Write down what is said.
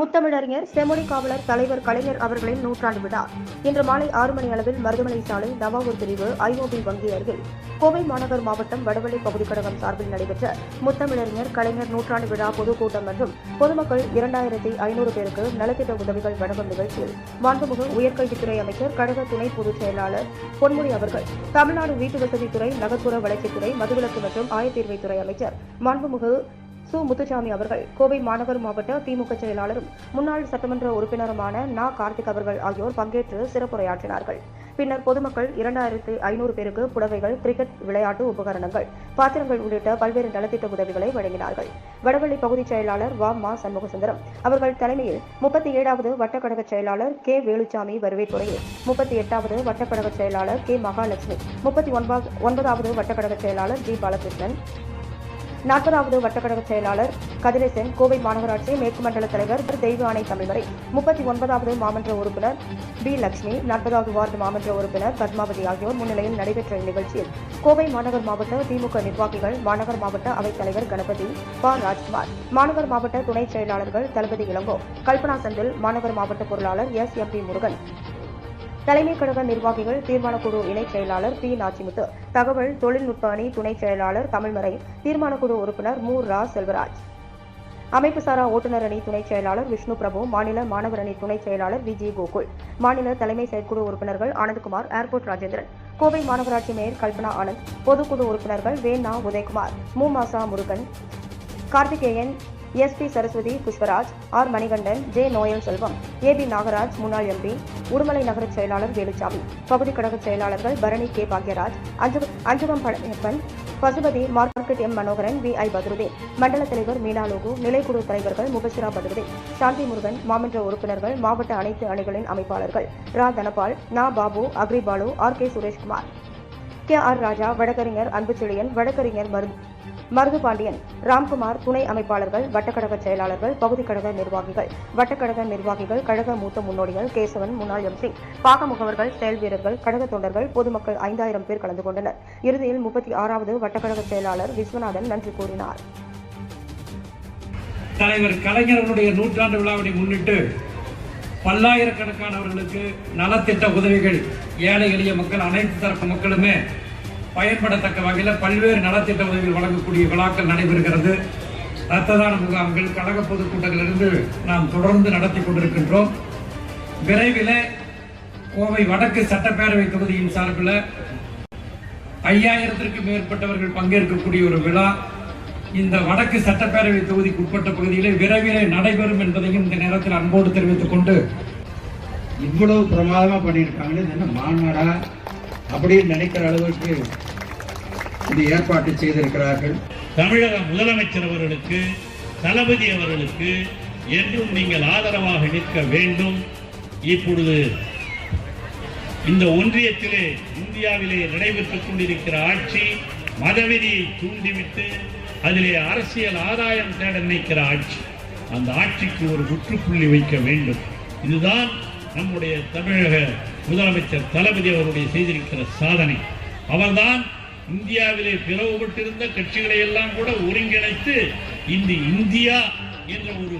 முத்தமிழறிஞர் செம்மொழி காவலர் தலைவர் கலைஞர் அவர்களின் நூற்றாண்டு விழா இன்று மாலை 6 மணி அளவில் மருதமலை சாலை நவாவூர் பிரிவு IOB வங்கி அருகில் கோவை மாநகர் மாவட்டம் வடவள்ளி பகுதி கழகம் சார்பில் நடைபெற்ற முத்தமிழறிஞர் கலைஞர் நூற்றாண்டு விழா பொதுக்கூட்டம் மற்றும் பொதுமக்கள் 2500 பேருக்கு நலத்திட்ட உதவிகள் வழங்கும் நிகழ்ச்சியில் மாண்புமிகு உயர்கல்வித்துறை அமைச்சர் கழக துணை பொதுச் செயலாளர் பொன்முடி அவர்கள், தமிழ்நாடு வீட்டு வசதித்துறை, நகர்ப்புற வளர்ச்சித்துறை, மதுவிலக்கு மற்றும் ஆயத்தீர்வைத்துறை அமைச்சர் மாண்புமிகு முத்துசாமி அவர்கள், கோவை மாநகர் மாவட்ட திமுக செயலாளரும் முன்னாள் சட்டமன்ற உறுப்பினருமான கார்த்திக் அவர்கள் ஆகியோர் பங்கேற்று சிறப்புரையாற்றினார்கள். பின்னர் பொதுமக்கள் 2500 பேருக்கு புடவைகள், கிரிக்கெட் விளையாட்டு உபகரணங்கள், பாத்திரங்கள் உள்ளிட்ட பல்வேறு நலத்திட்ட உதவிகளை வழங்கினார்கள். வடவள்ளி பகுதி செயலாளர் மா சண்முகசுந்தரம் அவர்கள் தலைமையில் 37வது வட்டக்கழக செயலாளர் வேலுச்சாமி வரவேற்புரையில், 38வது வட்டக்கழக செயலாளர் மகாலட்சுமி, 39வது வட்டக்கழக செயலாளர் பாலகிருஷ்ணன், 40வது வட்டக்கழக செயலாளர் கதிரேசன், கோவை மாநகராட்சி மேற்கு மண்டல தலைவர் தெய்வானை தமிழ்மறை, 39வது மாமன்ற உறுப்பினர் லட்சுமி, 40வது வார்டு மாமன்ற உறுப்பினர் பத்மாவதி ஆகியோர் முன்னிலையில் நடைபெற்ற இந்நிகழ்ச்சியில் கோவை மாநகர் மாவட்ட திமுக நிர்வாகிகள், மாநகர் மாவட்ட அவைத்தலைவர் கணபதி ராஜ்குமார், மாநகர் மாவட்ட துணை செயலாளர்கள் தளபதி இளங்கோ, கல்பனா செந்தில், மாநகர் மாவட்ட பொருளாளர் SMP முருகன், தலைமை கழக நிர்வாகிகள், தீர்மானக்குழு இணைச் செயலாளர் நாச்சிமுத்து, தகவல் தொழில்நுட்ப அணி துணை செயலாளர் தமிழ்மறை, தீர்மானக்குழு உறுப்பினர் செல்வராஜ், அமைப்புசாரா ஓட்டுநர் அணி துணை செயலாளர் விஷ்ணு பிரபு, மாநில மாணவர் அணி துணை செயலாளர் VG கோகுல், மாநில தலைமை செயற்குழு உறுப்பினர்கள் ஆனந்த்குமார், ஏர்போர்ட் ராஜேந்திரன், கோவை மாநகராட்சி மேயர் கல்பனா ஆனந்த், பொதுக்குழு உறுப்பினர்கள் வேணா உதயகுமார், மாசா முருகன், கார்த்திகேயன், SP சரஸ்வதி, புஷ்பராஜ், மணிகண்டன், நோயல் செல்வம், AB நாகராஜ், முன்னாள் MP, உடுமலை நகர செயலாளர் வேலுச்சாமி, பகுதி கழக செயலாளர்கள் பரணி பாக்யராஜ், அஞ்சுகம் பழனியப்பன், பசுபதி, மார்க்கெட் மனோகரன், VI பத்ருதீன், மண்டல தலைவர் மீனாலோகு, நிலைக்குழு தலைவர்கள் முபசிரா பத்ருதீன், சாந்தி முருகன், மாமன்ற உறுப்பினர்கள், மாவட்ட அனைத்து அணிகளின் அமைப்பாளர்கள் தனபால், பாபு, அக்ரிபாலு, RK சுரேஷ்குமார், KR ராஜா, வழக்கறிஞர் அன்புச்செழியன், வழக்கறிஞர் மருது பாண்டியன், ராம்குமார், துணை அமைப்பாளர்கள், வட்டக்கழக செயலாளர்கள், பகுதி கழக நிர்வாகிகள், வட்டக்கழக நிர்வாகிகள், கழக மூத்த முன்னோடிகள், கேசவன், முன்னாள் MC, பாக முகவர்கள், செயல் வீரர்கள், கழக தொண்டர்கள், பொதுமக்கள் 5000 பேர் கலந்து கொண்டனர். இறுதியில் 36வது வட்டக்கழக செயலாளர் விஸ்வநாதன் நன்றி கூறினார். தலைவர் கலைஞர்களுடைய நூற்றாண்டு விழாவை முன்னிட்டு பல்லாயிரக்கணக்கானவர்களுக்கு நலத்திட்ட உதவிகள், ஏழை எளிய மக்கள், அனைத்து தரப்பு மக்களுமே பயன்படத்தக்க வகையில் பல்வேறு நலத்திட்ட உதவிகள் வழங்கக்கூடிய விழாக்கள் நடைபெறுகிறது. இரத்த தான முகாம்கள், கழக பொதுக்கூட்டங்களிலிருந்து நாம் தொடர்ந்து நடத்தி கொண்டிருக்கின்றோம். விரைவில் கோவை வடக்கு சட்டப்பேரவை தொகுதியின் சார்பில் 5000த்திற்கும் மேற்பட்டவர்கள் பங்கேற்கக்கூடிய ஒரு விழா இந்த வடக்கு சட்டப்பேரவை தொகுதிக்கு உட்பட்ட பகுதியிலே விரைவிலே நடைபெறும் என்பதையும் இந்த நேரத்தில் அன்போடு தெரிவித்துக் கொண்டு, இவ்வளவு பிரமாதமா பண்ணியிருக்காங்க, என்ன மாநாடா அப்படின்னு நினைக்கிற அளவுக்கு இந்த ஏற்பாட்டை செய்திருக்கிறார்கள். தமிழக முதலமைச்சர் அவர்களுக்கு, தளபதி அவர்களுக்கு என்றும் நீங்கள் ஆதரவாக நிற்க வேண்டும். இப்பொழுது இந்த ஒன்றியத்திலே, இந்தியாவிலே நடைபெற்றுக் கொண்டிருக்கிற ஆட்சி மதவெறியை தூண்டிவிட்டு அதிலே அரசியல் ஆதாயம் தேட நினைக்கிற ஆட்சி. அந்த ஆட்சிக்கு ஒரு முற்றுப்புள்ளி வைக்க வேண்டும். இதுதான் நம்முடைய தமிழக முதலமைச்சர் தளபதி அவருடைய செய்திருக்கிற சாதனை. அவர்தான் இந்தியாவிலே பிளவுபட்டிருந்த கட்சிகளை எல்லாம் கூட ஒருங்கிணைத்து இந்த இந்தியா என்ற ஒரு